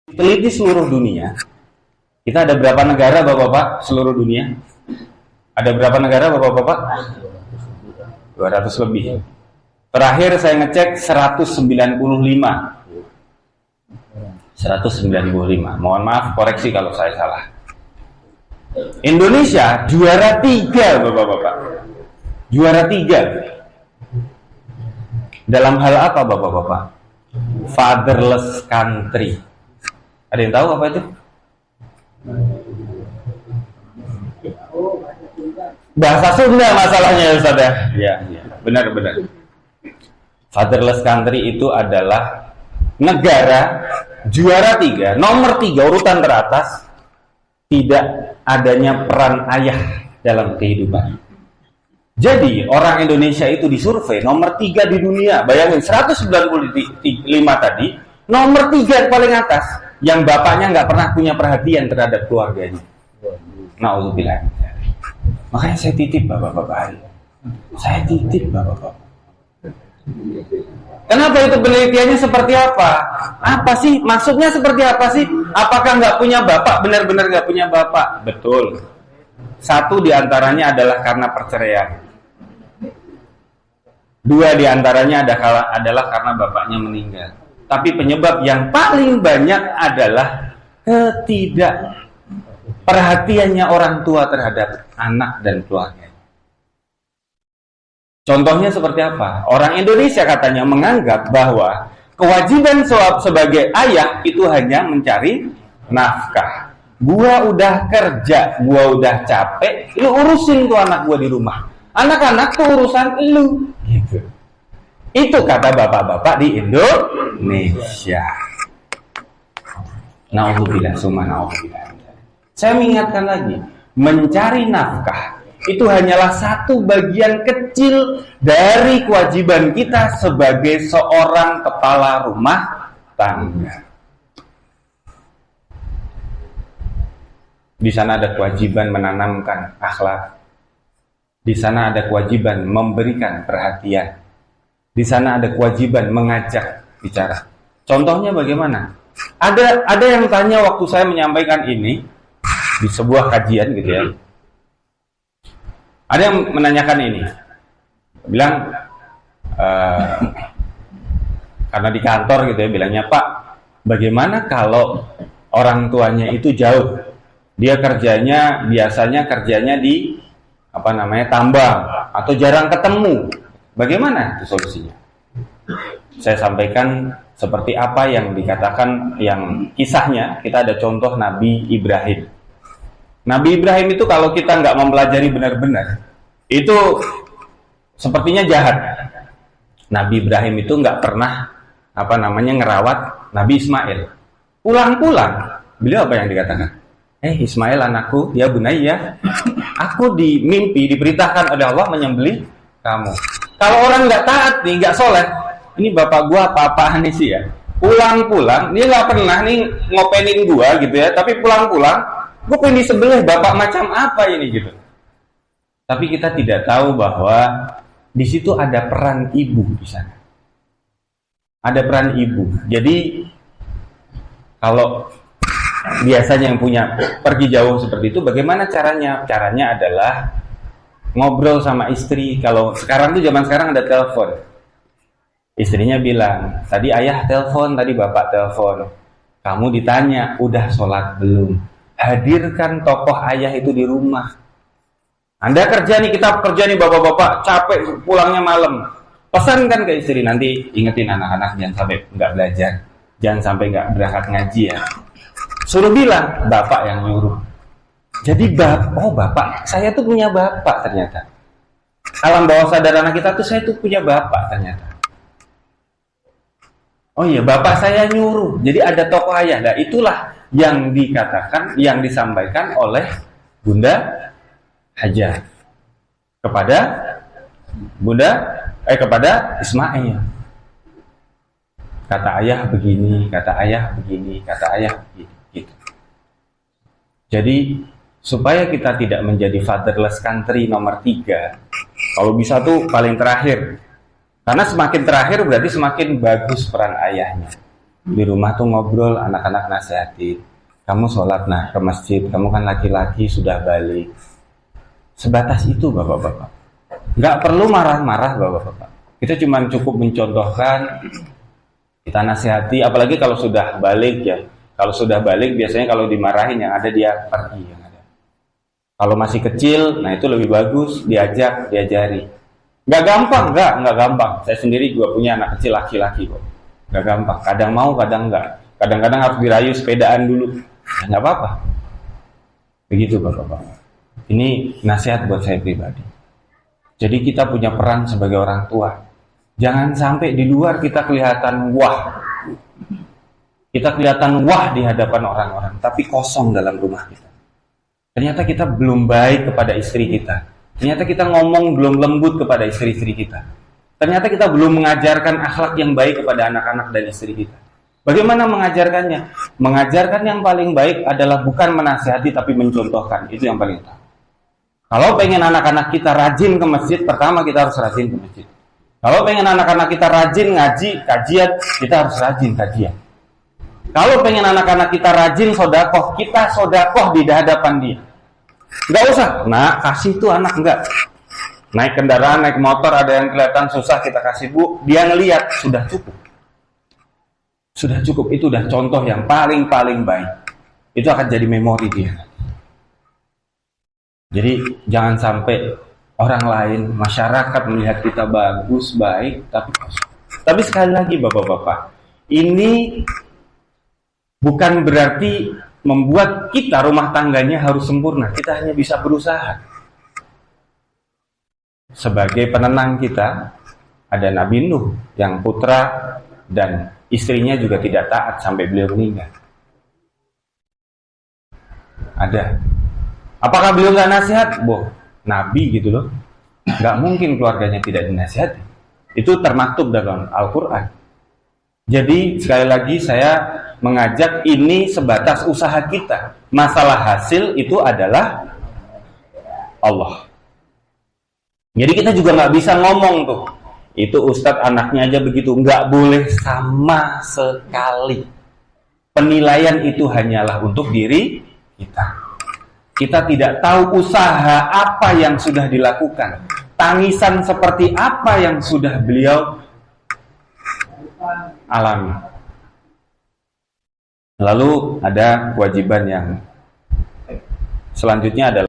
Teliti seluruh dunia. Kita ada berapa negara, Bapak-bapak, seluruh dunia? Ada berapa negara, Bapak-bapak? 200 lebih. Terakhir saya ngecek 195. 195. Mohon maaf koreksi kalau saya salah. Indonesia juara 3, Bapak-bapak. Juara 3. Dalam hal apa, Bapak-bapak? Fatherless country. Ada yang tahu apa itu? Bahasa Sunda masalahnya ya Ustaz ya. Ya, benar-benar. Fatherless country itu adalah negara juara 3, nomor 3 urutan teratas tidak adanya peran ayah dalam kehidupan. Jadi orang Indonesia itu disurvei nomor 3 di dunia. Bayangin 195 tadi, nomor 3 paling atas, yang bapaknya nggak pernah punya perhatian terhadap keluarganya. Na'udzubillah. Makanya saya titip bapak-bapak. Saya titip bapak-bapak. Kenapa itu penelitiannya seperti apa? Apa sih? Maksudnya seperti apa sih? Apakah nggak punya bapak? Benar-benar nggak punya bapak? Betul. Satu diantaranya adalah karena perceraian. 2 diantaranya adalah karena bapaknya meninggal. Tapi penyebab yang paling banyak adalah perhatiannya orang tua terhadap anak dan keluarga. Contohnya seperti apa? Orang Indonesia katanya menganggap bahwa kewajiban sebagai ayah itu hanya mencari nafkah. Gua udah kerja, gua udah capek, lu urusin tuh anak gua di rumah. Anak-anak tuh urusan lu. Gitu. Itu kata bapak-bapak di Indonesia. Na'udzubillah, summa na'udzubillah. Saya mengingatkan lagi, mencari nafkah itu hanyalah satu bagian kecil dari kewajiban kita sebagai seorang kepala rumah tangga. Di sana ada kewajiban menanamkan akhlak. Di sana ada kewajiban memberikan perhatian. Di sana ada kewajiban mengajak bicara. Contohnya bagaimana? Ada yang tanya waktu saya menyampaikan ini di sebuah kajian gitu ya. Ada yang menanyakan ini, bilang karena di kantor gitu ya, bilangnya, Pak, bagaimana kalau orang tuanya itu jauh? Dia biasanya kerjanya di tambang atau jarang ketemu. Bagaimana itu solusinya? Saya sampaikan seperti apa yang dikatakan, yang kisahnya kita ada contoh Nabi Ibrahim. Nabi Ibrahim itu kalau kita nggak mempelajari benar-benar, itu sepertinya jahat. Nabi Ibrahim itu nggak pernah ngerawat Nabi Ismail. Pulang-pulang, beliau apa yang dikatakan? Ismail anakku, ya bunayya, aku di mimpi diperintahkan oleh Allah menyembelih kamu. Kalau orang nggak taat nih, nggak soleh, ini bapak gua apa-apaan nih sih ya? Pulang-pulang, dia nggak pernah nih ngopenin gua gitu ya, tapi pulang-pulang, gua pengen disembelih, bapak macam apa ini gitu. Tapi kita tidak tahu bahwa di situ ada peran ibu di sana. Ada peran ibu. Jadi kalau biasanya yang punya pergi jauh seperti itu, bagaimana caranya? Caranya adalah ngobrol sama istri. Kalau sekarang tuh zaman sekarang ada telepon. Istrinya bilang, tadi ayah telepon, tadi bapak telepon. Kamu ditanya, udah sholat belum? Hadirkan tokoh ayah itu di rumah. Anda kerja nih, kita kerja nih bapak-bapak, capek pulangnya malam. Pesankan ke istri, nanti ingetin anak-anak jangan sampai nggak belajar, jangan sampai nggak berangkat ngaji ya. Suruh bilang, bapak yang nyuruh. Jadi bapak, saya tuh punya bapak ternyata. Alam bawah sadar anak kita tuh, saya tuh punya bapak ternyata. Oh iya, bapak saya nyuruh. Jadi ada tokoh ayah. Nah, itulah yang dikatakan, yang disampaikan oleh Bunda Hajar kepada Ismail. Kata ayah begini, kata ayah begini, kata ayah begini. Gitu. Jadi supaya kita tidak menjadi fatherless country nomor 3, kalau bisa tuh paling terakhir. Karena semakin terakhir berarti semakin bagus peran ayahnya. Di rumah tuh ngobrol, anak-anak nasihatin. Kamu sholat nah ke masjid, kamu kan laki-laki sudah balik. Sebatas itu bapak-bapak. Nggak perlu marah-marah bapak-bapak. Kita cuma cukup mencontohkan, kita nasihati, apalagi kalau sudah balik ya. Kalau sudah balik biasanya kalau dimarahin yang ada dia pergi yang ada. Kalau masih kecil, nah itu lebih bagus diajak, diajari. Nggak gampang, nggak gampang. Saya sendiri juga punya anak kecil laki-laki kok. Nggak gampang, kadang mau, kadang nggak. Kadang-kadang harus dirayu sepedaan dulu. Ya, nggak apa-apa. Begitu bapak-bapak. Ini nasihat buat saya pribadi. Jadi kita punya peran sebagai orang tua. Jangan sampai di luar kita kelihatan wah. Kita kelihatan wah di hadapan orang-orang, tapi kosong dalam rumah kita. Ternyata kita belum baik kepada istri kita. Ternyata kita ngomong belum lembut kepada istri-istri kita. Ternyata kita belum mengajarkan akhlak yang baik kepada anak-anak dan istri kita. Bagaimana mengajarkannya? Mengajarkan yang paling baik adalah bukan menasihati tapi mencontohkan. Itu yang paling utama. Kalau pengen anak-anak kita rajin ke masjid, pertama kita harus rajin ke masjid. Kalau pengen anak-anak kita rajin ngaji, kajian, kita harus rajin kajian. Kalau pengen anak-anak kita rajin sodakoh, kita sodakoh di hadapan dia. Nggak usah, nah kasih tuh anak enggak. Naik kendaraan, naik motor, ada yang kelihatan susah, kita kasih bu, dia ngelihat, sudah cukup. Sudah cukup, itu udah contoh yang paling baik. Itu akan jadi memori dia. Jadi jangan sampai orang lain, masyarakat melihat kita bagus, baik, tapi kosong. Tapi sekali lagi bapak-bapak, ini bukan berarti membuat kita rumah tangganya harus sempurna. Kita hanya bisa berusaha. Sebagai penenang kita, ada Nabi Nuh yang putra dan istrinya juga tidak taat sampai beliau meninggal. Ada. Apakah beliau nggak nasihat? Nabi gitu loh. Nggak mungkin keluarganya tidak dinasihati. Itu termaktub dalam Al-Quran. Jadi sekali lagi saya mengajak ini sebatas usaha kita. Masalah hasil itu adalah Allah. Jadi kita juga nggak bisa ngomong tuh. Itu Ustadz anaknya aja begitu. Nggak boleh sama sekali. Penilaian itu hanyalah untuk diri kita. Kita tidak tahu usaha apa yang sudah dilakukan. Tangisan seperti apa yang sudah beliau alami. Lalu ada kewajiban yang selanjutnya adalah